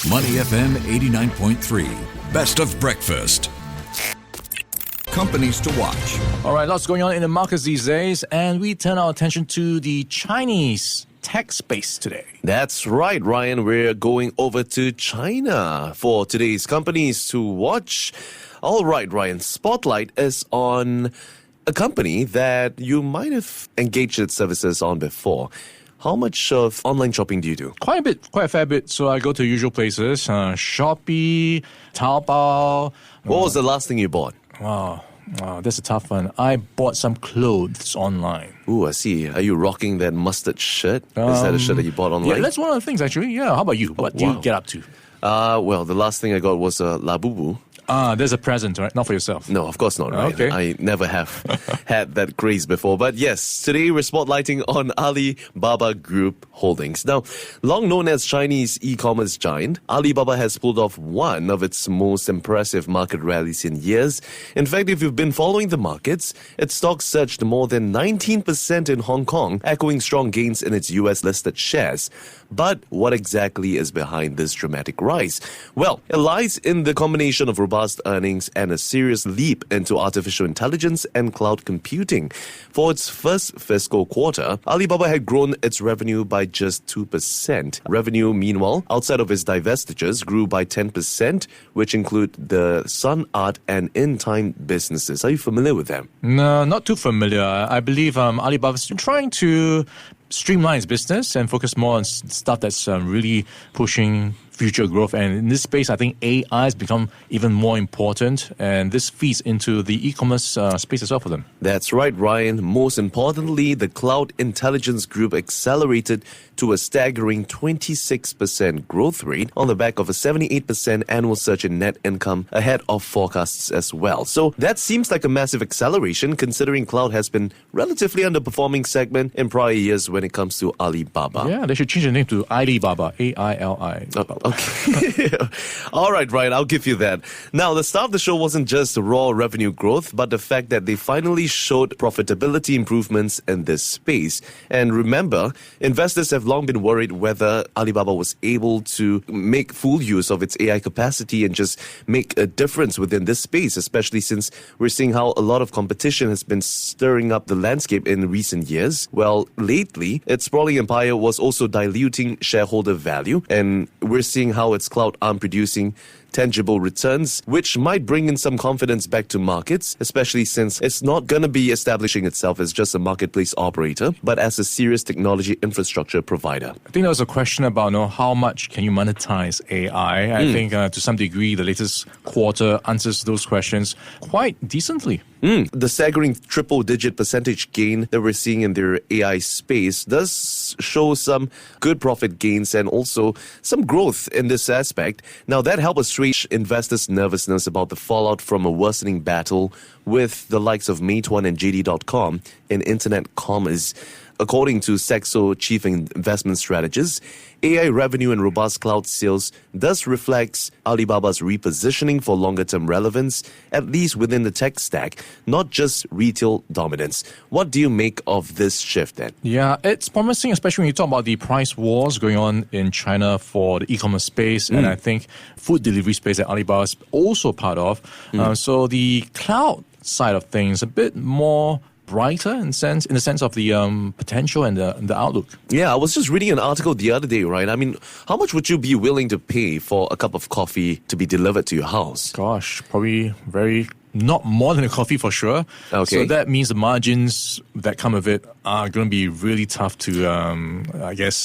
Money FM 89.3. Best of breakfast. Companies to watch. All right, lots going on in the markets these days, and we turn our attention to the Chinese tech space today. That's right, Ryan. We're going over to China for today's companies to watch. All right, Ryan. Spotlight is on a company that you might have engaged its services on before. How much of online shopping do you do? Quite a fair bit. So I go to usual places, Shopee, Taobao. What was the last thing you bought? Wow, that's a tough one. I bought some clothes online. Ooh, I see. Are you rocking that mustard shirt? Is that a shirt that you bought online? Yeah, that's one of the things, actually. Yeah, how about you? What do you get up to? Well, the last thing I got was a Labubu. There's a present, right? Not for yourself. No, of course not. Right? Okay. I never have had that craze before. But yes, today we're spotlighting on Alibaba Group Holdings. Now, long known as Chinese e-commerce giant, Alibaba has pulled off one of its most impressive market rallies in years. In fact, if you've been following the markets, its stock surged more than 19% in Hong Kong, echoing strong gains in its US-listed shares. But what exactly is behind this dramatic rise? Well, it lies in the combination of robust earnings and a serious leap into artificial intelligence and cloud computing. For its first fiscal quarter, Alibaba had grown its revenue by just 2%. Revenue, meanwhile, outside of its divestitures, grew by 10%, which include the Sun Art and In Time businesses. Are you familiar with them? No, not too familiar. I believe Alibaba's trying to streamline its business and focus more on stuff that's really pushing future growth. And in this space, I think AI has become even more important, and this feeds into the e-commerce space as well for them. That's right, Ryan. Most importantly, the Cloud Intelligence Group accelerated to a staggering 26% growth rate on the back of a 78% annual surge in net income ahead of forecasts as well. So that seems like a massive acceleration considering cloud has been relatively underperforming segment in prior years when it comes to Alibaba. Yeah, they should change the name to Alibaba, A-I-L-I. Okay. All right, Ryan, I'll give you that. Now, the star of the show wasn't just raw revenue growth, but the fact that they finally showed profitability improvements in this space. And remember, investors have long been worried whether Alibaba was able to make full use of its AI capacity and just make a difference within this space, especially since we're seeing how a lot of competition has been stirring up the landscape in recent years. Well, lately, its sprawling empire was also diluting shareholder value, and we're seeing how its cloud arm producing tangible returns, which might bring in some confidence back to markets, especially since it's not going to be establishing itself as just a marketplace operator, but as a serious technology infrastructure provider. I think there was a question about how much can you monetize AI. I think to some degree, the latest quarter answers those questions quite decently. The staggering triple-digit percentage gain that we're seeing in their AI space does show some good profit gains and also some growth in this aspect. Now, that helped assuage investors' nervousness about the fallout from a worsening battle with the likes of Meituan and JD.com in internet commerce. According to Saxo chief investment strategist, AI revenue and robust cloud sales thus reflects Alibaba's repositioning for longer-term relevance, at least within the tech stack, not just retail dominance. What do you make of this shift then? Yeah, it's promising, especially when you talk about the price wars going on in China for the e-commerce space, and I think food delivery space that Alibaba is also part of. So the cloud side of things a bit more brighter in the sense of the potential and the outlook. Yeah, I was just reading an article the other day, right? I mean, how much would you be willing to pay for a cup of coffee to be delivered to your house? Gosh, probably not more than a coffee for sure. Okay. So that means the margins that come with it are going to be really tough to,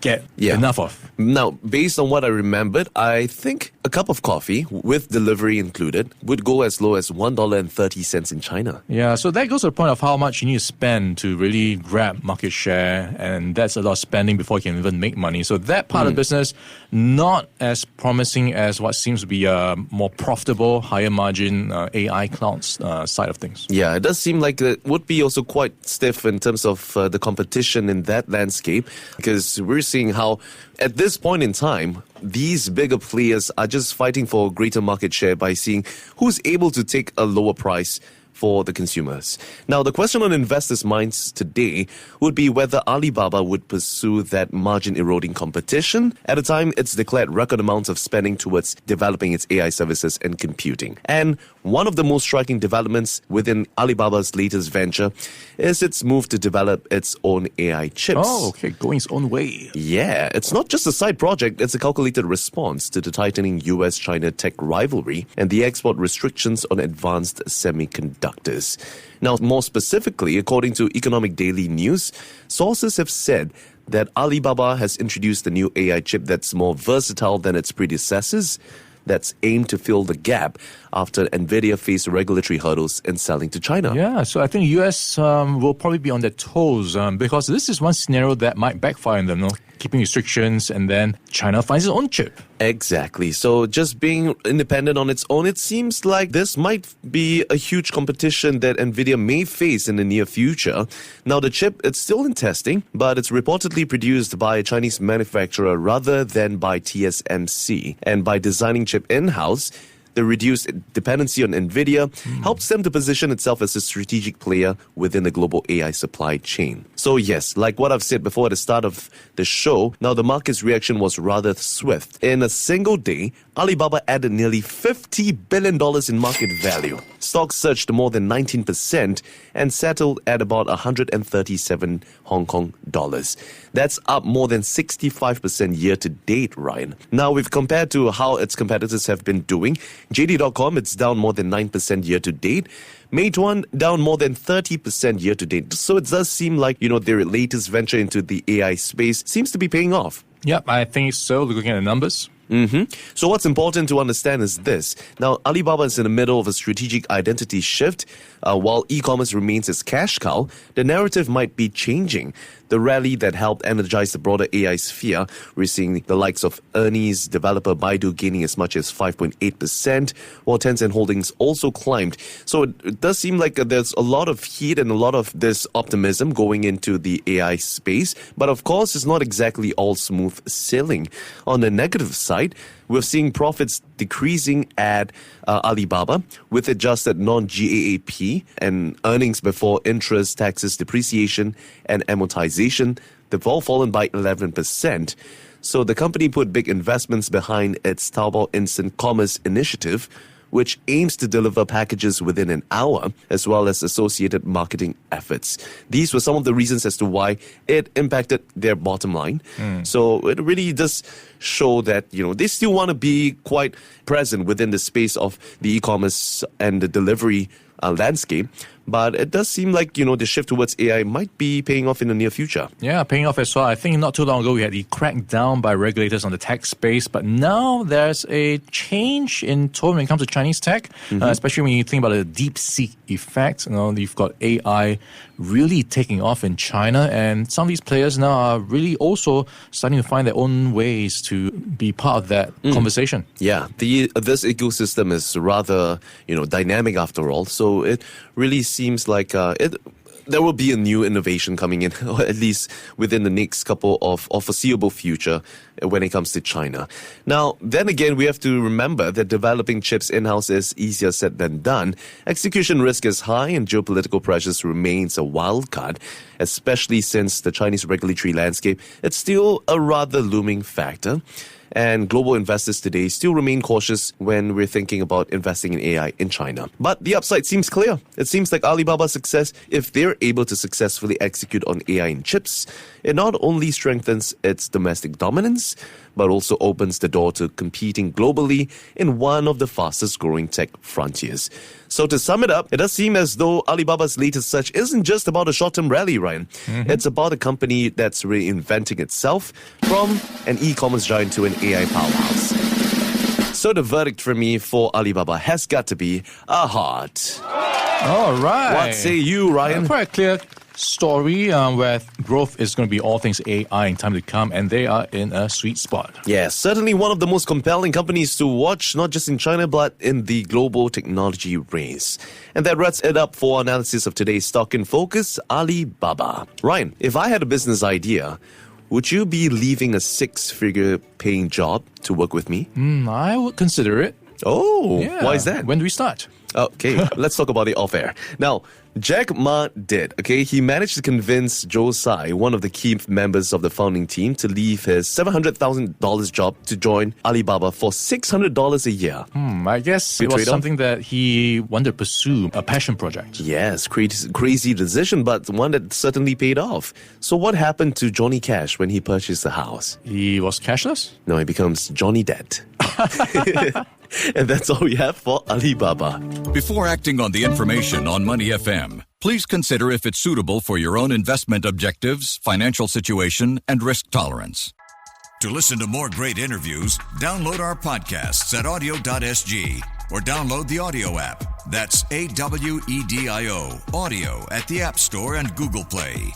get enough of. Now, based on what I remembered, I think a cup of coffee with delivery included would go as low as $1.30 in China. Yeah, so that goes to the point of how much you need to spend to really grab market share, and that's a lot of spending before you can even make money. So that part of the business, not as promising as what seems to be a more profitable, higher margin AI cloud side of things. Yeah, it does seem like it would be also quite stiff in terms of the competition in that landscape, because we're seeing how at this point in time, these bigger players are just fighting for greater market share by seeing who's able to take a lower price for the consumers. Now, the question on investors' minds today would be whether Alibaba would pursue that margin-eroding competition at a time it's declared record amounts of spending towards developing its AI services and computing. And one of the most striking developments within Alibaba's latest venture is its move to develop its own AI chips. Oh, okay, going its own way. Yeah, it's not just a side project, it's a calculated response to the tightening US-China tech rivalry and the export restrictions on advanced semiconductors. Now, more specifically, according to Economic Daily News, sources have said that Alibaba has introduced a new AI chip that's more versatile than its predecessors, that's aimed to fill the gap after NVIDIA faced regulatory hurdles in selling to China. Yeah, so I think the US will probably be on their toes because this is one scenario that might backfire on them, keeping restrictions, and then China finds its own chip. Exactly. So just being independent on its own, it seems like this might be a huge competition that NVIDIA may face in the near future. Now, the chip, it's still in testing, but it's reportedly produced by a Chinese manufacturer rather than by TSMC. And by designing chip in-house, the reduced dependency on NVIDIA helps them to position itself as a strategic player within the global AI supply chain. So yes, like what I've said before at the start of the show, now the market's reaction was rather swift. In a single day, Alibaba added nearly $50 billion in market value. Stocks surged more than 19% and settled at about 137 Hong Kong dollars. That's up more than 65% year to date, Ryan. Now, we've compared to how its competitors have been doing. JD.com, it's down more than 9% year to date. Meituan down more than 30% year to date. So it does seem like, their latest venture into the AI space seems to be paying off. Yep, I think so, looking at the numbers. So what's important to understand is this. Now, Alibaba is in the middle of a strategic identity shift. While e-commerce remains its cash cow, the narrative might be changing. The rally that helped energize the broader AI sphere, we're seeing the likes of Ernie's developer Baidu gaining as much as 5.8%, while Tencent Holdings also climbed. So it does seem like there's a lot of heat and a lot of this optimism going into the AI space. But of course, it's not exactly all smooth sailing. On the negative side, we're seeing profits decreasing at Alibaba with adjusted non-GAAP and earnings before interest, taxes, depreciation, and amortization. They've all fallen by 11%. So the company put big investments behind its Taobao Instant Commerce initiative, which aims to deliver packages within an hour, as well as associated marketing efforts. These were some of the reasons as to why it impacted their bottom line. So it really does show that, they still want to be quite present within the space of the e-commerce and the delivery landscape. But it does seem like, the shift towards AI might be paying off in the near future. Yeah, paying off as well. I think not too long ago we had the crackdown by regulators on the tech space, but now there's a change in tone when it comes to Chinese tech, especially when you think about the DeepSeek effect. You've got AI really taking off in China, and some of these players now are really also starting to find their own ways to be part of that conversation. Yeah, this ecosystem is rather, dynamic after all. So it really seems like there will be a new innovation coming in, or at least within the next couple of foreseeable future when it comes to China. Now, then again, we have to remember that developing chips in-house is easier said than done. Execution risk is high and geopolitical pressures remains a wild card, especially since the Chinese regulatory landscape, it's still a rather looming factor. And global investors today still remain cautious when we're thinking about investing in AI in China. But the upside seems clear. It seems like Alibaba's success, if they're able to successfully execute on AI in chips, it not only strengthens its domestic dominance, but also opens the door to competing globally in one of the fastest growing tech frontiers. So to sum it up, it does seem as though Alibaba's latest surge isn't just about a short-term rally, Ryan. It's about a company that's reinventing itself from an e-commerce giant to an AI powerhouse. So the verdict for me for Alibaba has got to be a heart. All right. What say you, Ryan? Quite a clear story where growth is going to be all things AI in time to come, and they are in a sweet spot. Yeah, certainly one of the most compelling companies to watch, not just in China, but in the global technology race. And that wraps it up for our analysis of today's Stock in Focus, Alibaba. Ryan, if I had a business idea, would you be leaving a six-figure paying job to work with me? I would consider it. Oh, Yeah. why is that? When do we start? Okay, let's talk about it off air. Now, Jack Ma did, okay? He managed to convince Joe Tsai, one of the key members of the founding team, to leave his $700,000 job to join Alibaba for $600 a year. I guess it was trade-off? something that he wanted to pursue, a passion project. Yes, crazy decision, but one that certainly paid off. So what happened to Johnny Cash when he purchased the house? He was cashless? No, he becomes Johnny Debt. And that's all we have for Alibaba. Before acting on the information on Money FM, please consider if it's suitable for your own investment objectives, financial situation, and risk tolerance. To listen to more great interviews, download our podcasts at audio.sg or download the audio app. That's AWEDIO, audio at the App Store and Google Play.